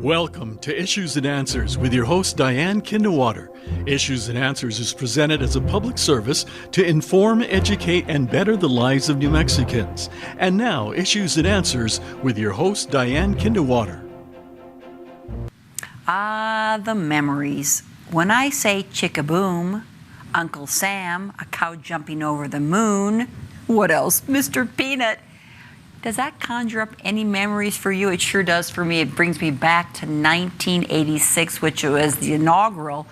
Welcome to Issues and Answers with your host, Diane Kinderwater. Issues and Answers is presented as a public service to inform, educate, and better the lives of New Mexicans. And now, Issues and Answers with your host, Diane Kinderwater. Ah, the memories. When I say Chick-a-Boom, Uncle Sam, a cow jumping over the moon, what else? Mr. Peanut. Does that conjure up any memories for you? It sure does for me. It brings me back to 1986, which was the inaugural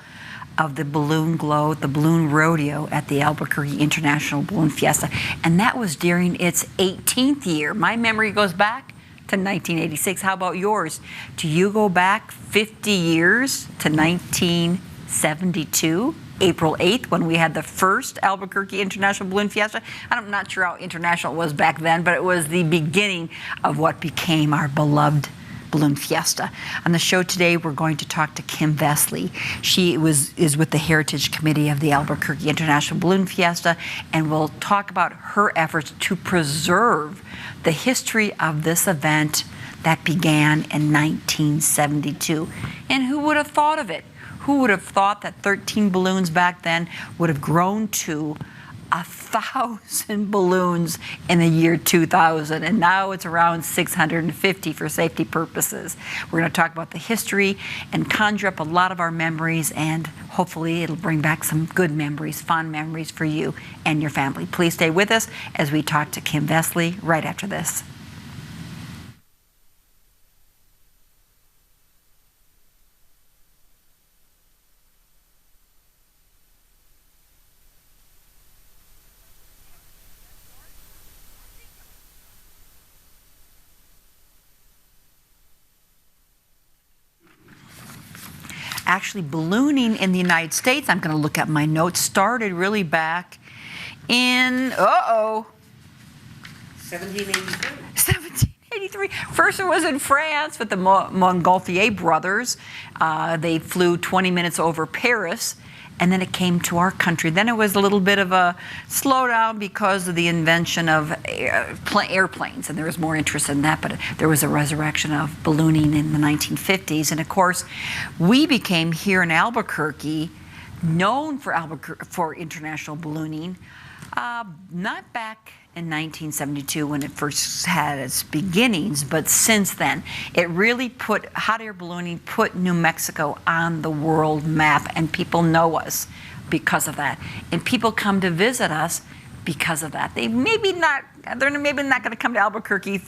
of the balloon glow, the balloon rodeo at the Albuquerque International Balloon Fiesta. And that was during its 18th year. My memory goes back to 1986. How about yours? Do you go back 50 years to 1972? April 8th, when we had the first Albuquerque International Balloon Fiesta. I'm not sure how international it was back then, but it was the beginning of what became our beloved Balloon Fiesta. On the show today, we're going to talk to Kim Vesely. She is with the Heritage Committee of the Albuquerque International Balloon Fiesta, and we'll talk about her efforts to preserve the history of this event that began in 1972. And who would have thought of it? Who would have thought that 13 balloons back then would have grown to 1,000 balloons in the year 2000, and now it's around 650 for safety purposes. We're going to talk about the history and conjure up a lot of our memories, and hopefully it'll bring back some good memories, fond memories for you and your family. Please stay with us as we talk to Kim Vesely right after this. Actually, ballooning in the United States, I'm going to look at my notes, started really back in, 1783. First it was in France with the Montgolfier brothers. They flew 20 minutes over Paris, and then it came to our country. Then it was a little bit of a slowdown because of the invention of airplanes, and there was more interest in that, but there was a resurrection of ballooning in the 1950s. And of course, we became here in Albuquerque known for international ballooning, not back in 1972 when it first had its beginnings, but since then, it really hot air ballooning put New Mexico on the world map, and people know us because of that. And people come to visit us because of that. They're maybe not going to come to Albuquerque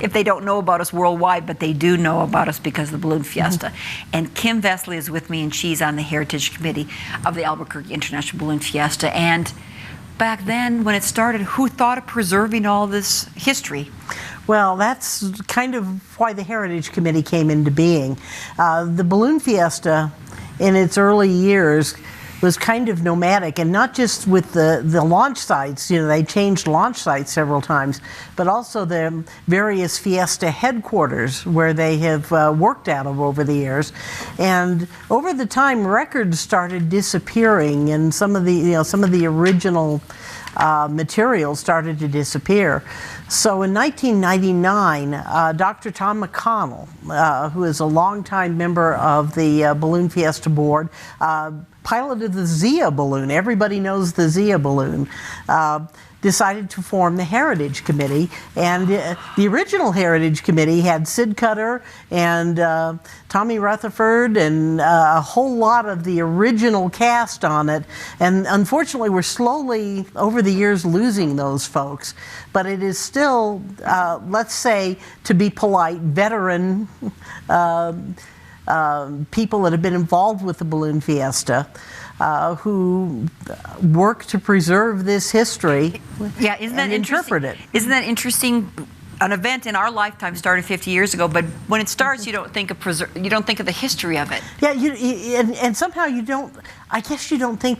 if they don't know about us worldwide, but they do know about us because of the Balloon Fiesta. Mm-hmm. And Kim Vesely is with me, and she's on the Heritage Committee of the Albuquerque International Balloon Fiesta. And back then, when it started, who thought of preserving all this history? Well, that's kind of why the Heritage Committee came into being. The Balloon Fiesta, in its early years, was kind of nomadic, and not just with the launch sites. They changed launch sites several times, but also the various Fiesta headquarters where they have worked out of over the years. And over the time, records started disappearing, and some of the original material started to disappear. So in 1999, Dr. Tom McConnell, who is a longtime member of the Balloon Fiesta board, piloted the Zia balloon. Everybody knows the Zia balloon. Decided to form the Heritage Committee, and the original Heritage Committee had Sid Cutter and Tommy Rutherford and a whole lot of the original cast on it, and unfortunately we're slowly over the years losing those folks, but it is still, let's say, to be polite, veteran people that have been involved with the Balloon Fiesta, who work to preserve this history, and interpret it. Isn't that interesting? An event in our lifetime started 50 years ago, but when it starts, you don't think of the history of it. Yeah, and somehow you don't. I guess you don't think,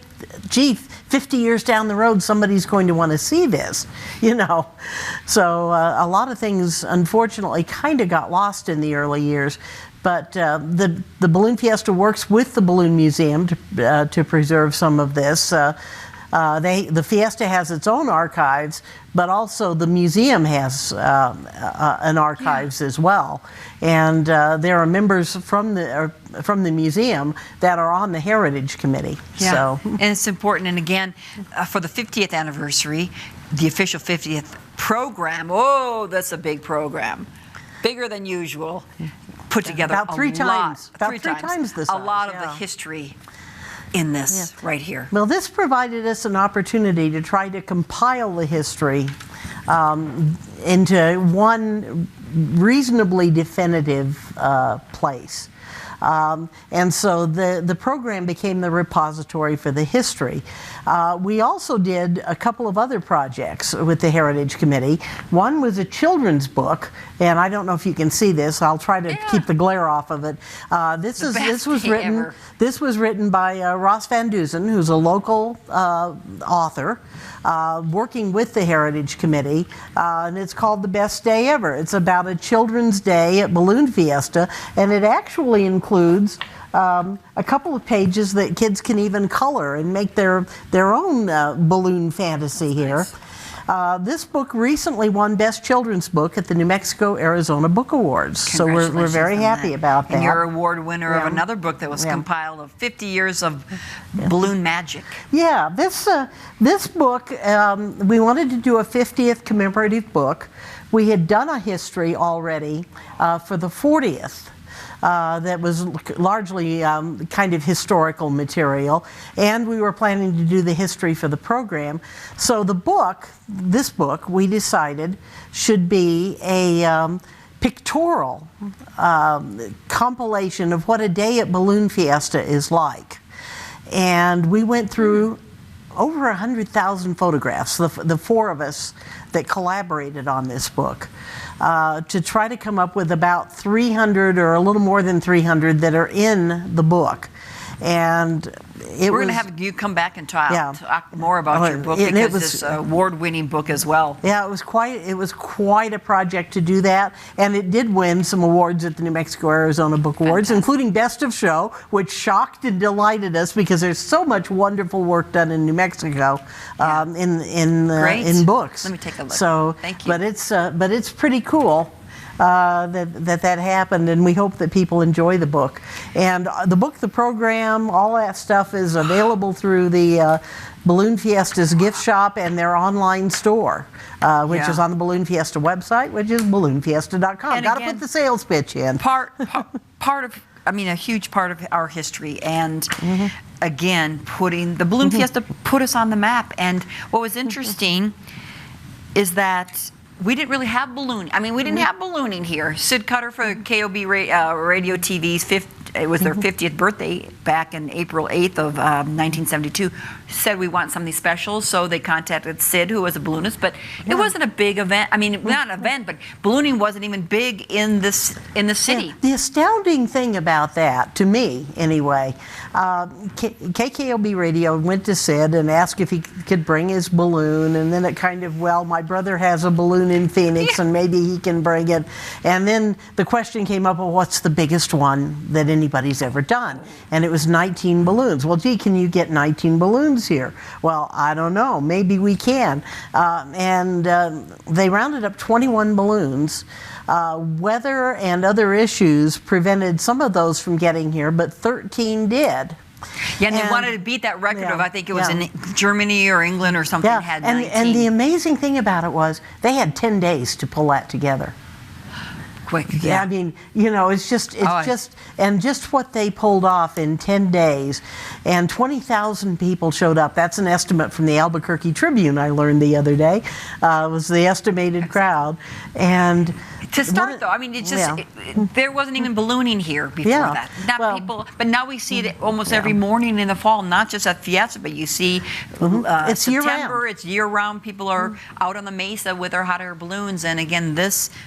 gee, 50 years down the road, somebody's going to want to see this, So a lot of things, unfortunately, kind of got lost in the early years. But the Balloon Fiesta works with the Balloon Museum to preserve some of this. The Fiesta has its own archives, but also the museum has an archives as well. And there are members from the museum that are on the Heritage Committee. Yeah, So. and it's important. And again, for the 50th anniversary, the official 50th program, oh, that's a big program. Bigger than usual. Put together about three times the size. A lot of the history in this right here. Well, this provided us an opportunity to try to compile the history into one reasonably definitive place. And so the program became the repository for the history. We also did a couple of other projects with the Heritage Committee. One was a children's book, and I don't know if you can see this. I'll try to keep the glare off of it. This was written by Ross Van Dusen, who's a local author, working with the Heritage Committee, and it's called The Best Day Ever. It's about a children's day at Balloon Fiesta, and it actually includes a couple of pages that kids can even color and make their own balloon fantasy here. This book recently won Best Children's Book at the New Mexico-Arizona Book Awards, so we're very happy about that. And you're award winner of another book that was compiled of 50 years of balloon magic. Yeah, this book, we wanted to do a 50th commemorative book. We had done a history already for the 40th. That was largely kind of historical material, and we were planning to do the history for the program. So this book, we decided should be a pictorial compilation of what a day at Balloon Fiesta is like. And we went through over 100,000 photographs, the four of us that collaborated on this book, to try to come up with about 300 or a little more than 300 that are in the book. And we're going to have you come back and talk more about your book, because it's an award-winning book as well. Yeah, it was quite a project to do that, and it did win some awards at the New Mexico-Arizona Book Awards, including Best of Show, which shocked and delighted us because there's so much wonderful work done in New Mexico in books. Let me take a look. So, thank you. But it's pretty cool. That happened, and we hope that people enjoy the book. And the book, the program, all that stuff is available through the Balloon Fiesta's gift shop and their online store, which is on the Balloon Fiesta website, which is balloonfiesta.com. Got to put the sales pitch in. A huge part of our history, and again, putting the Balloon Fiesta put us on the map. And what was interesting is that we didn't really have ballooning. We didn't have ballooning here. Sid Cutter for KOB Radio TV's it was their 50th birthday back in April 8th of 1972. Said we want something special, so they contacted Sid, who was a balloonist. But it wasn't a big event. Not an event, but ballooning wasn't even big in the city. Yeah. The astounding thing about that, to me anyway, KKOB Radio went to Sid and asked if he could bring his balloon, and then it kind of, my brother has a balloon in Phoenix, and maybe he can bring it. And then the question came up, well, what's the biggest one that anybody's ever done? And it was 19 balloons. Well, gee, can you get 19 balloons here? Well, I don't know. Maybe we can. And they rounded up 21 balloons. Weather and other issues prevented some of those from getting here, but 13 did. Yeah, and they wanted to beat that record of, I think it was in Germany or England or something, had 19. And the amazing thing about it was they had 10 days to pull that together. Quick, it's just what they pulled off in 10 days, and 20,000 people showed up. That's an estimate from the Albuquerque Tribune, I learned the other day, was the estimated crowd. And to start, there wasn't even ballooning here before that. But now we see it almost every morning in the fall, not just at Fiesta, but you see it's September, it's year-round. People are out on the mesa with their hot air balloons, and again,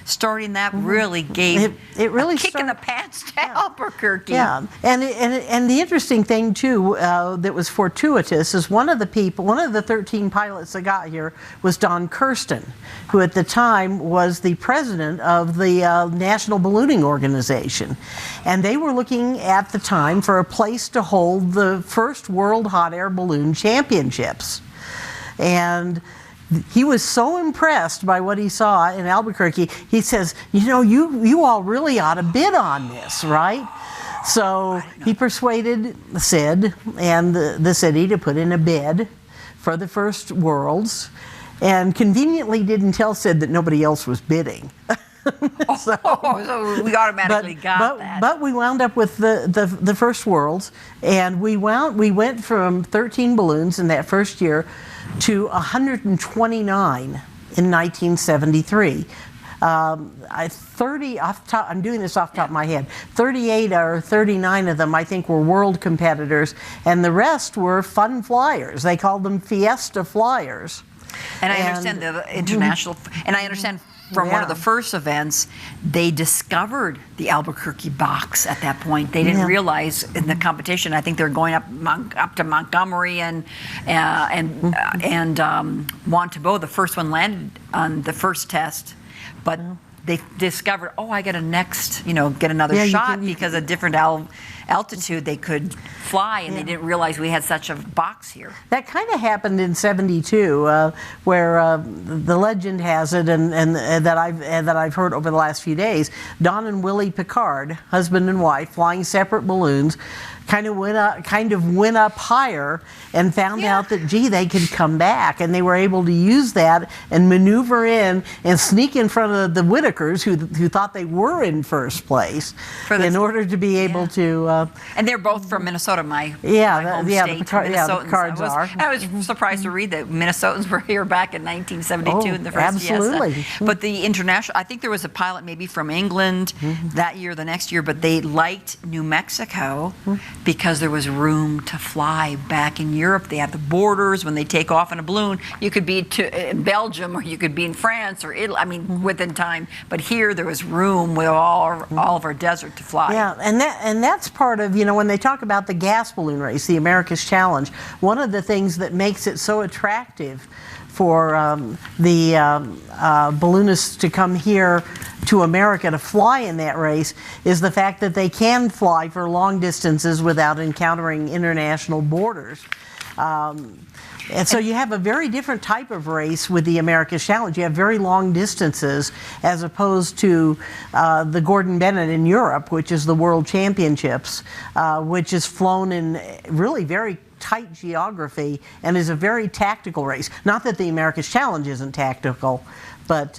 starting that really gave a kick in the pants to Albuquerque. Yeah, and the interesting thing too that was fortuitous is one of the 13 pilots that got here was Don Kirsten, who at the time was the president of the National Ballooning Organization, and they were looking at the time for a place to hold the first World Hot Air Balloon Championships. And he was so impressed by what he saw in Albuquerque, he says, you all really ought to bid on this, right? So he persuaded Sid and the city to put in a bid for the first Worlds, and conveniently didn't tell Sid that nobody else was bidding. So we automatically got that. But we wound up with the first Worlds, and we went from 13 balloons in that first year to 129 in 1973. I'm doing this off the top of my head. 38 or 39 of them, I think, were world competitors, and the rest were fun flyers. They called them Fiesta flyers. And I understand the international, and I understand from one of the first events, they discovered the Albuquerque box at that point. They didn't realize in the competition. I think they're going up to Montgomery and Montebo. The first one landed on the first test, but they discovered, I get another shot because at different altitude they could fly, and they didn't realize we had such a box here. That kind of happened in '72, where the legend has it, and that I've heard over the last few days. Don and Willie Picard, husband and wife, flying separate balloons, kind of went up higher and found out that they could come back, and they were able to use that and maneuver in and sneak in front of the Whitakers who thought they were in first place in order to be able to. And they're both from Minnesota, my home state. The Picards are. I was surprised to read that Minnesotans were here back in 1972 in the first absolutely. Fiesta. But the international, I think there was a pilot maybe from England that year, the next year, but they liked New Mexico because there was room to fly back in Europe. They have the borders. When they take off in a balloon, you could be in Belgium or you could be in France or Italy, within time. But here there was room with all of our desert to fly. Yeah, and that's part of, when they talk about the gas balloon race, the America's Challenge, one of the things that makes it so attractive for the balloonists to come here to America to fly in that race is the fact that they can fly for long distances without encountering international borders. And so you have a very different type of race with the America's Challenge. You have very long distances as opposed to the Gordon Bennett in Europe, which is the World Championships, which is flown in really very tight geography and is a very tactical race. Not that the America's Challenge isn't tactical, but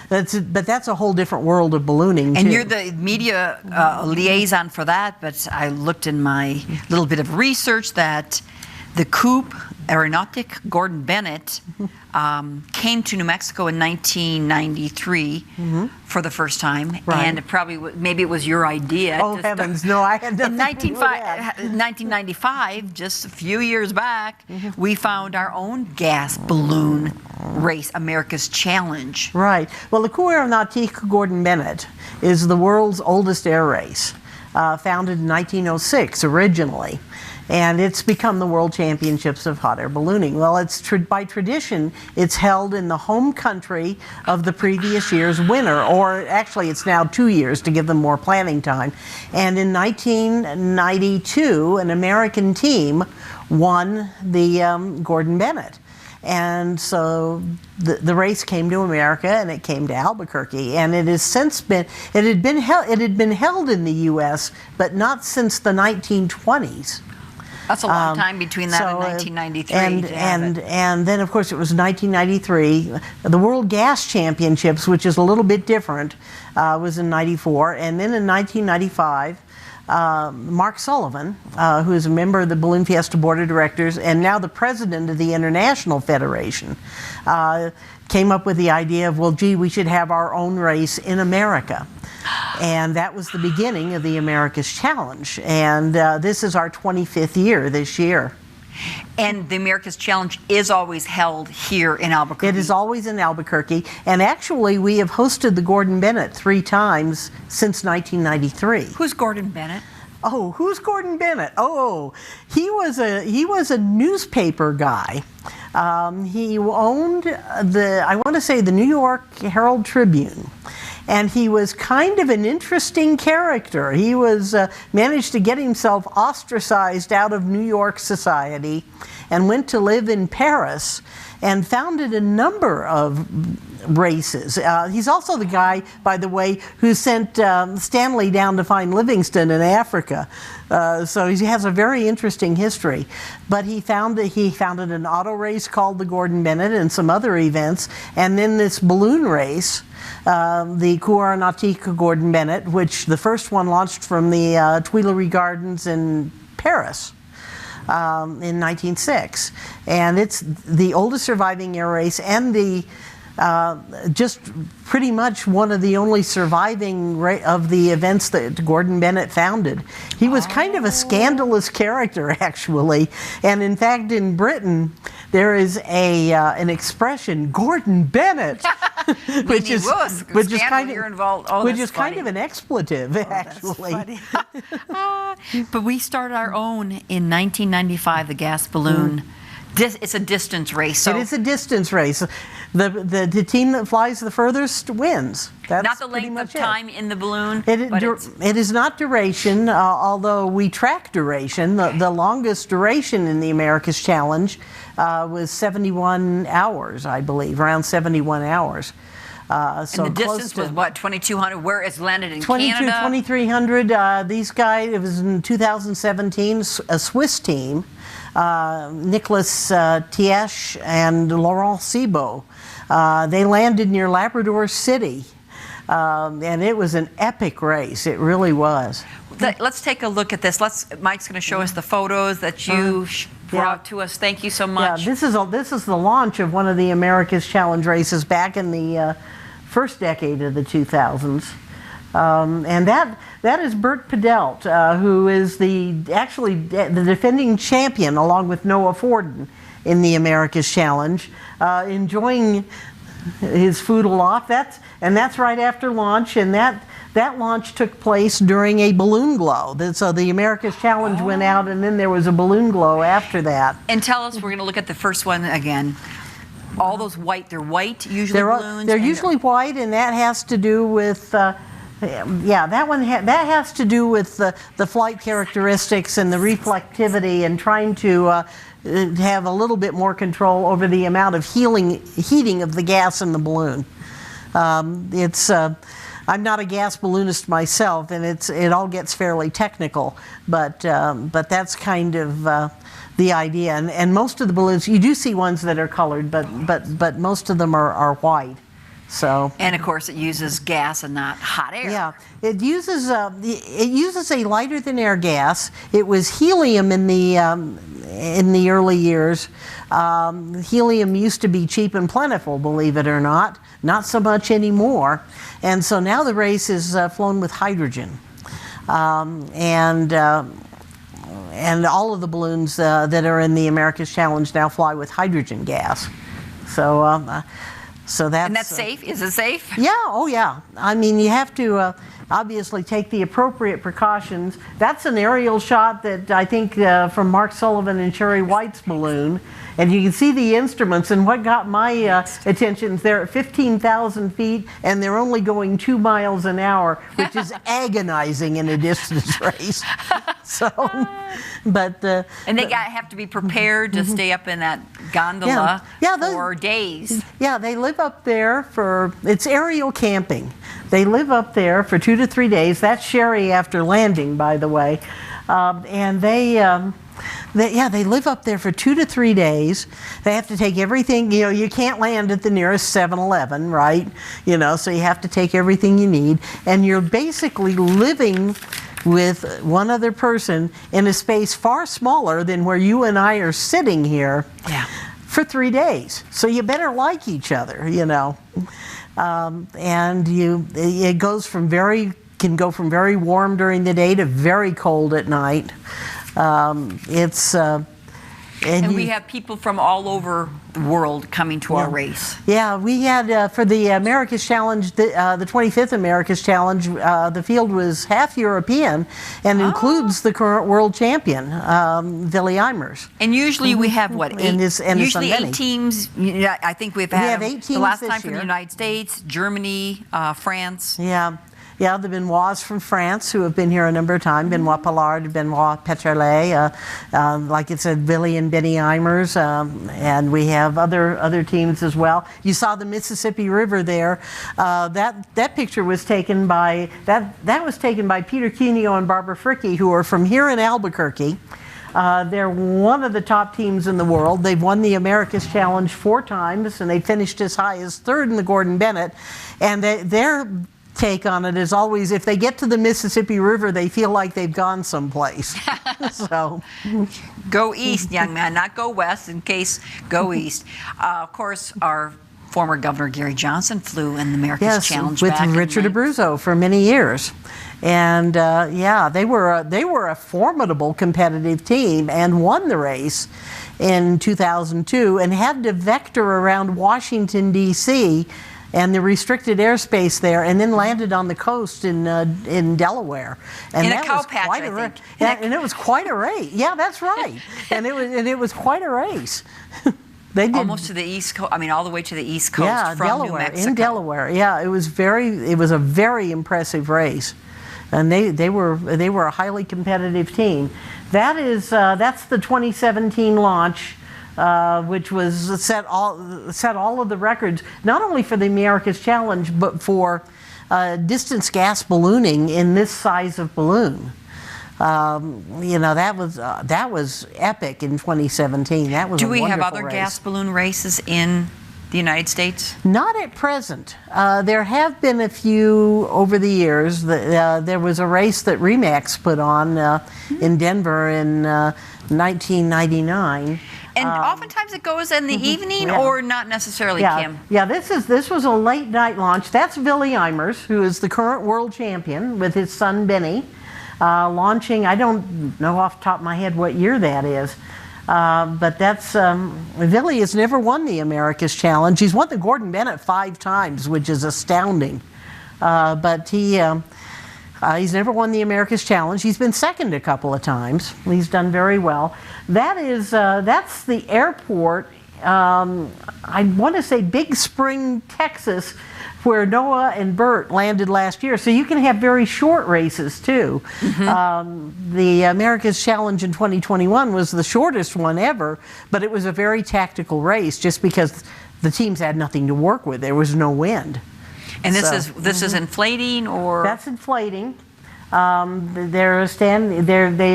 that's a whole different world of ballooning. And too. you're the media liaison for that, but I looked in my little bit of research that the Coupe Aeronautic Gordon Bennett came to New Mexico in 1993 for the first time, and it probably maybe it was your idea. Oh heavens, no! I had nothing to do with that. 1995, just a few years back, we found our own gas balloon race, America's Challenge. Right. Well, the Coupe Aeronautique Gordon Bennett is the world's oldest air race, founded in 1906 originally. And it's become the World Championships of Hot Air Ballooning. Well, it's by tradition, it's held in the home country of the previous year's winner, or actually it's now 2 years to give them more planning time. And in 1992, an American team won the Gordon Bennett. And so the race came to America, and it came to Albuquerque, and it has since been it had been held in the U.S., but not since the 1920s. That's a long time between that and 1993. And then, of course, it was 1993. The World Gas Championships, which is a little bit different, was in '94. And then in 1995, Mark Sullivan, who is a member of the Balloon Fiesta Board of Directors and now the president of the International Federation, came up with the idea of, we should have our own race in America. And that was the beginning of the America's Challenge. And this is our 25th year this year. And the America's Challenge is always held here in Albuquerque. It is always in Albuquerque. And actually, we have hosted the Gordon Bennett 3 times since 1993. Who's Gordon Bennett? Oh, who's Gordon Bennett? Oh, he was a newspaper guy. He owned the New York Herald Tribune. and he was kind of an interesting character. He was managed to get himself ostracized out of New York society and went to live in Paris and founded a number of races. He's also the guy, by the way, who sent Stanley down to find Livingston in Africa. So he has a very interesting history. But he founded an auto race called the Gordon Bennett and some other events. And then this balloon race, the Cours Nautique Gordon Bennett, which the first one launched from the Tuileries Gardens in Paris. In 1906, and it's the oldest surviving air race and the just pretty much one of the only surviving of the events that Gordon Bennett founded. He was kind of a scandalous character, actually, and in fact, in Britain, there is an expression, Gordon Bennett, which is kind of an expletive, actually. But we started our own in 1995, the gas balloon. It's a distance race. So it is a distance race. The team that flies the furthest wins. That's not the length of time in the balloon. It is not duration, although we track duration. The longest duration in the America's Challenge was 71 hours, I believe, around 71 hours. So and the distance was what, 2,200? Where it's landed in 2,300. These guys, it was in 2017, a Swiss team. Nicolas Tiesch and Laurent Cibo. They landed near Labrador City, and it was an epic race. It really was. Let's take a look at this. Mike's going to show us the photos that you brought to us. Thank you so much. Yeah, this is the launch of one of the America's Challenge races back in the first decade of the 2000s. And that is Bert Pedelt, who is the defending champion along with Noah Forden in the America's Challenge, enjoying his food aloft. That's right after launch, and that launch took place during a balloon glow. So the America's Challenge went out, and then there was a balloon glow after that. And tell us, we're going to look at the first one again. All those white, they're white usually balloons? They're usually white, and that has to do with... that has to do with the flight characteristics and the reflectivity and trying to have a little bit more control over the amount of heating of the gas in the balloon. I'm not a gas balloonist myself, and it all gets fairly technical, but that's kind of the idea. And most of the balloons, you do see ones that are colored, but most of them are white. So, and of course, it uses gas and not hot air. Yeah, it uses a lighter than air gas. It was helium in the early years. Helium used to be cheap and plentiful, believe it or not. Not so much anymore. And so now the race is flown with hydrogen, and all of the balloons that are in the America's Challenge now fly with hydrogen gas. So that's... And that's safe? Is it safe? Yeah, oh yeah. I mean, you have to obviously take the appropriate precautions. That's an aerial shot that I think from Mark Sullivan and Sherry White's balloon. And you can see the instruments, and what got my attention is they're at 15,000 feet, and they're only going 2 miles an hour, which is agonizing in a distance race. So, but... and they have to be prepared to stay up in that gondola for days. Yeah, they live up there it's aerial camping. They live up there for 2 to 3 days. That's Sherry after landing, by the way. And they live up there for 2 to 3 days. They have to take everything, you can't land at the nearest 7-Eleven, right? So you have to take everything you need. And you're basically living with one other person in a space far smaller than where you and I are sitting here for 3 days. So you better like each other, and it can go from very warm during the day to very cold at night. And we have people from all over the world coming to our race. Yeah, we had for the America's Challenge, the 25th America's Challenge, the field was half European and includes the current world champion, Willy Eimers. And usually we have what, eight? Usually 8 Benny. teams. I think we've had have 8 teams the last this time from the year. United States, Germany, France. Yeah, the Benoits from France who have been here a number of times. Benoit Pollard, Benoit Petrolet, like it said, Willy and Benny Eimers, and we have other teams as well. You saw the Mississippi River there. That picture was taken by Peter Cuneo and Barbara Fricke, who are from here in Albuquerque. They're one of the top teams in the world. They've won the America's Challenge 4 times, and they finished as high as 3rd in the Gordon Bennett. And their take on it is always, if they get to the Mississippi River, they feel like they've gone someplace. So, go east, young man, not go west. In case, go east. Of course, our former Governor Gary Johnson flew in the America's Challenge with back Richard in Abruzzo for many years. And they were a formidable competitive team and won the race in 2002 and had to vector around Washington, D.C. and the restricted airspace there, and then landed on the coast in Delaware. And in that a cow was patch, quite I think. and it was quite a race. Yeah, that's right. and it was quite a race. They did almost to the east coast. I mean, all the way to the east coast from Delaware, New Mexico. in Delaware. Yeah, it was a very impressive race, and they were a highly competitive team. That's the 2017 launch. Which was set all of the records, not only for the America's Challenge, but for distance gas ballooning in this size of balloon. That was epic in 2017. That was Do a we have wonderful other race. gas balloon races in the United States? Not at present. There have been a few over the years. There was a race that Remax put on in Denver in 1999. And oftentimes it goes in the evening, or not necessarily, Kim? Yeah, this was a late night launch. That's Willy Eimers, who is the current world champion, with his son Benny, launching. I don't know off the top of my head what year that is. But that's Willy has never won the America's Challenge. He's won the Gordon Bennett 5 times, which is astounding. But he's never won the America's Challenge. He's been second a couple of times. He's done very well. That's the airport. I want to say Big Spring, Texas, where Noah and Bert landed last year. So you can have very short races too. The America's Challenge in 2021 was the shortest one ever, but it was a very tactical race just because the teams had nothing to work with. There was no wind. And this is inflating, or that's inflating. They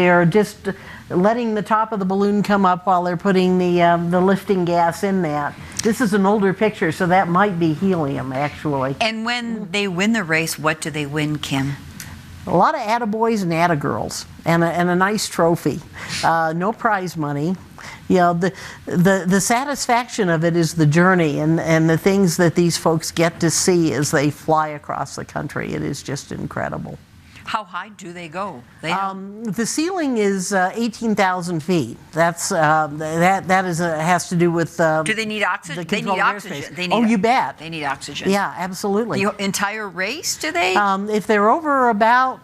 are just letting the top of the balloon come up while they're putting the lifting gas in that. This is an older picture, so that might be helium, actually. And when they win the race, what do they win, Kim? A lot of attaboys and attagirls, and a nice trophy. No prize money. You know, the satisfaction of it is the journey and the things that these folks get to see as they fly across the country. It is just incredible. How high do they go? The ceiling is 18,000 feet. That's has to do with. Do they need oxygen? They need oxygen. You bet. They need oxygen. Yeah, absolutely. The entire race, do they? If they're over about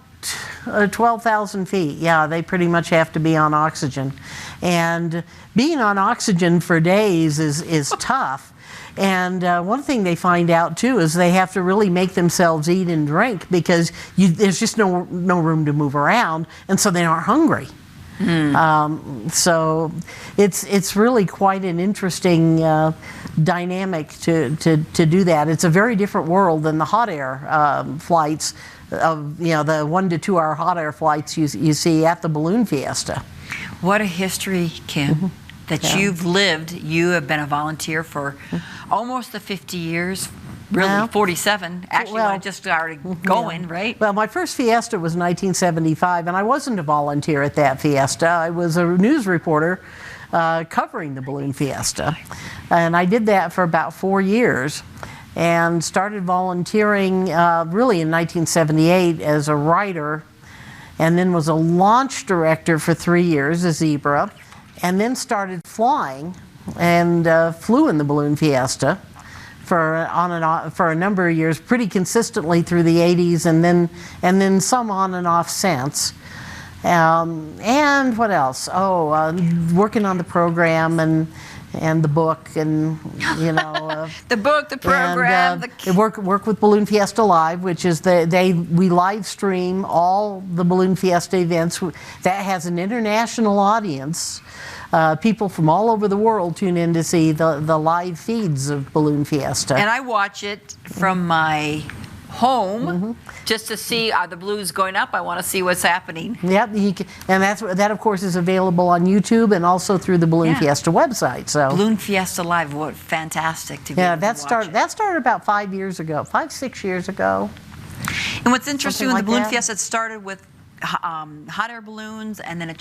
12,000 feet, yeah, they pretty much have to be on oxygen, and being on oxygen for days is tough. And one thing they find out too is they have to really make themselves eat and drink because there's just no room to move around, and so they aren't hungry. So it's really quite an interesting dynamic to do that. It's a very different world than the hot air flights of the 1 to 2 hour hot air flights you see at the balloon fiesta. What a history, Kim. That you've lived. You have been a volunteer for almost the 50 years, really 47. Actually, when it just started going, right? Well, my first fiesta was 1975, and I wasn't a volunteer at that fiesta. I was a news reporter covering the balloon fiesta, and I did that for about 4 years, and started volunteering really in 1978 as a writer, and then was a launch director for 3 years, a Zebra. and then started flying and flew in the Balloon Fiesta for a number of years, pretty consistently through the 80s, and then some on and off since. And what else? Working on the program and the book, and the book, the program, and, work with Balloon Fiesta Live, which is we live stream all the Balloon Fiesta events. That has an international audience. People from all over the world tune in to see the live feeds of Balloon Fiesta. And I watch it from my home just to see, are the balloons going up? I want to see what's happening. Yep, and that of course is available on YouTube and also through the Balloon Fiesta website. So Balloon Fiesta Live, what fantastic to be able to watch that started about 6 years ago. And what's interesting with the Balloon that. Fiesta, it started with hot air balloons, and then it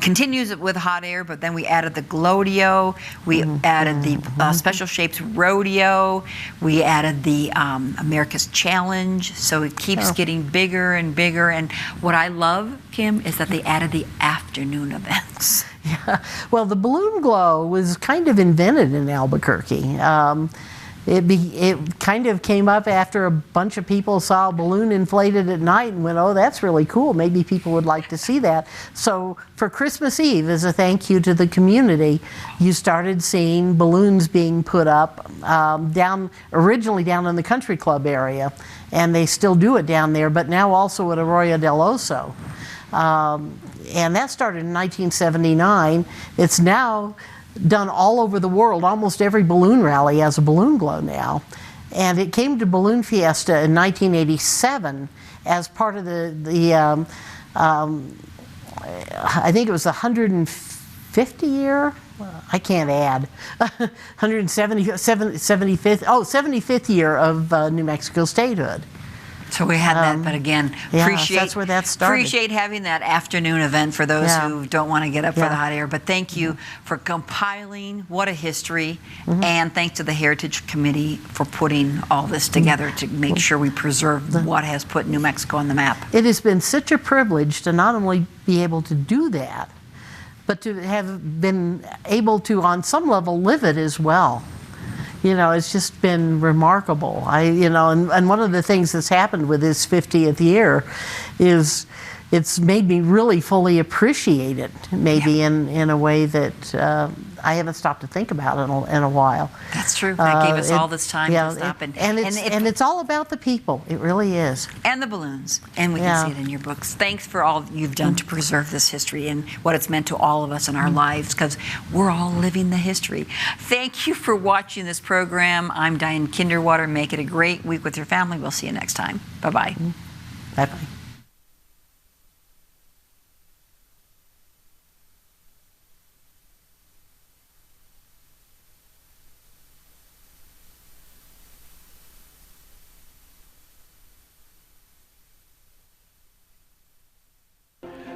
continues with hot air, but then we added the Glodio, we added the Special Shapes Rodeo, we added the America's Challenge, so it keeps getting bigger and bigger. And what I love, Kim, is that they added the afternoon events. Yeah. Well, the balloon glow was kind of invented in Albuquerque. It kind of came up after a bunch of people saw a balloon inflated at night and went, oh, that's really cool. Maybe people would like to see that. So for Christmas Eve, as a thank you to the community, you started seeing balloons being put up originally down in the country club area. And they still do it down there, but now also at Arroyo del Oso. And that started in 1979. It's now done all over the world. Almost every balloon rally has a balloon glow now. And it came to Balloon Fiesta in 1987 as part of the I think it was the 150 year, I can't add, 75th year of New Mexico statehood. So we had that, but again, that's where that started. Appreciate having that afternoon event for those who don't want to get up for the hot air. But thank you for compiling. What a history. And thanks to the Heritage Committee for putting all this together to make sure we preserve what has put New Mexico on the map. It has been such a privilege to not only be able to do that, but to have been able to, on some level, live it as well. It's just been remarkable. And one of the things that's happened with this 50th year is it's made me really fully appreciate it, maybe in a way that I haven't stopped to think about in a while. That's true. That gave us all this time to stop. And it's all about the people. It really is. And the balloons. And we can see it in your books. Thanks for all you've done to preserve this history and what it's meant to all of us in our lives, because we're all living the history. Thank you for watching this program. I'm Diane Kinderwater. Make it a great week with your family. We'll see you next time. Bye-bye. Bye-bye.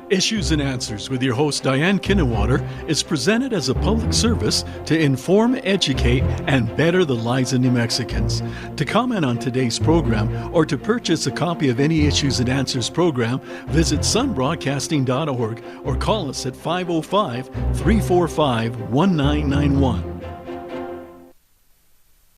Issues and Answers with your host Diane Kinderwater is presented as a public service to inform, educate, and better the lives of New Mexicans. To comment on today's program or to purchase a copy of any Issues and Answers program, visit sunbroadcasting.org or call us at 505-345-1991.